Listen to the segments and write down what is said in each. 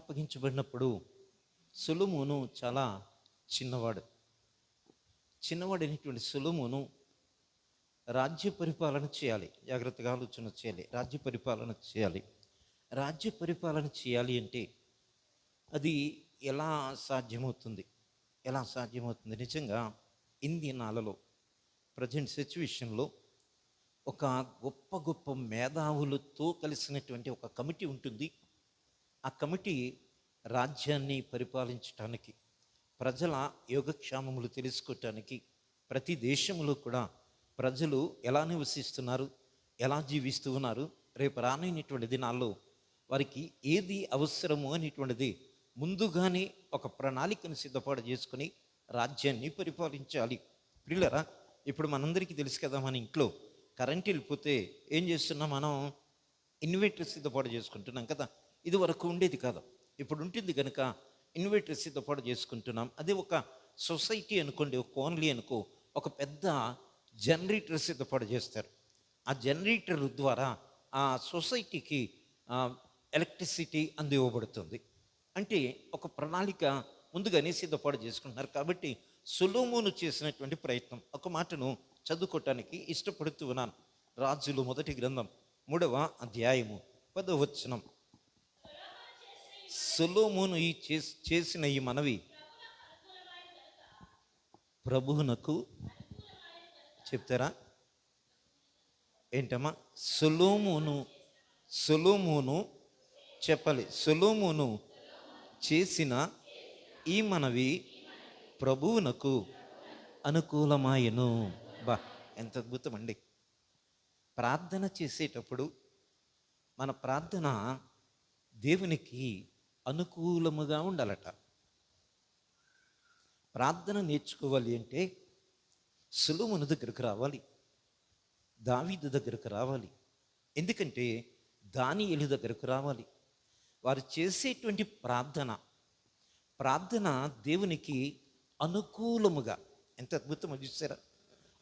అప్పగించబడినప్పుడు సొలొమోను చాలా చిన్నవాడు. చిన్నవాడైనటువంటి సొలొమోను రాజ్య పరిపాలన చేయాలి. జాగ్రత్తగా ఆలోచన చేయాలి. రాజ్య పరిపాలన చేయాలి. రాజ్య పరిపాలన చేయాలి అంటే అది ఎలా సాధ్యమవుతుంది? ఎలా సాధ్యమవుతుంది? నిజంగా ఇందినాలలో ప్రజెంట్ సిచ్యువేషన్లో ఒక గొప్ప గొప్ప మేధావులతో కలిసినటువంటి ఒక కమిటీ ఉంటుంది. ఆ కమిటీ రాజ్యాన్ని పరిపాలించటానికి, ప్రజల యోగక్షేమములు తెలుసుకోవటానికి, ప్రతి దేశంలో కూడా ప్రజలు ఎలా నివసిస్తున్నారు, ఎలా జీవిస్తూ ఉన్నారు, రేపు రానున్నటువంటి దినాల్లో వారికి ఏది అవసరము అనేటువంటిది ముందుగానే ఒక ప్రణాళికను సిద్ధపాటు చేసుకుని రాజ్యాన్ని పరిపాలించాలి. ప్రియులరా, ఇప్పుడు మనందరికీ తెలుసు కదా, మన ఇంట్లో కరెంట్ వెళ్ళిపోతే ఏం చేస్తున్నాం? మనం ఇన్వర్టర్ సిద్ధపాటు చేసుకుంటున్నాం కదా. ఇది వరకు ఉండేది కాదు, ఇప్పుడు ఉంటుంది కనుక ఇన్వర్టర్ సిద్ధపాటు చేసుకుంటున్నాం. అదే ఒక సొసైటీ అనుకోండి, ఒక ఓన్లీ అనుకో, ఒక పెద్ద జనరేటర్ సిద్ధపాటు చేస్తారు. ఆ జనరేటర్ ద్వారా ఆ సొసైటీకి ఎలక్ట్రిసిటీ అందివ్వబడుతుంది. అంటే ఒక ప్రణాళిక ముందుగానే సిద్ధపాటు చేసుకుంటున్నారు. కాబట్టి సొలొమోను చేసినటువంటి ప్రయత్నం, ఒక మాటను చదువుకోవటానికి ఇష్టపడుతూ ఉన్నాను. రాజులు మొదటి గ్రంథం 3వ అధ్యాయము 10వ వచనం. సొలొమోను చేసిన ఈ మనవి ప్రభువునకు చెప్తారా ఏంటమ్మా? సొలొమోను చెప్పాలి. సొలొమోను చేసిన ఈ మనవి ప్రభువునకు అనుకూలమాయను. బా, ఎంత అద్భుతం అండి! ప్రార్థన చేసేటప్పుడు మన ప్రార్థన దేవునికి అనుకూలముగా ఉండాలట. ప్రార్థన నేర్చుకోవాలి అంటే సొలొమోను దగ్గరకు రావాలి, దావీదు దగ్గరకు రావాలి, ఎందుకంటే దానియేలు దగ్గరకు రావాలి. వారు చేసేటువంటి ప్రార్థన దేవునికి అనుకూలముగా, ఎంత అద్భుతమో చూసారా?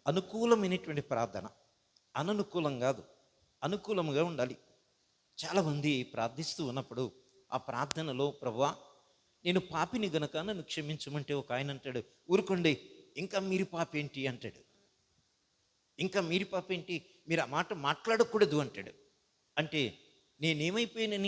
అనుకూలమైనటువంటి ప్రార్థన, అననుకూలం కాదు, అనుకూలముగా ఉండాలి. చాలామంది ప్రార్థిస్తూ ఉన్నప్పుడు ఆ ప్రార్థనలో, ప్రభువా నేను పాపిని గనక నన్ను క్షమించమంటే, ఒక ఆయన అంటాడు, ఊరుకోండి, ఇంకా మీరు పాపేంటి అంటాడు. ఇంకా మీరు పాపేంటి, మీరు ఆ మాట మాట్లాడకూడదు అంటాడు. అంటే నేనేమైపోయానని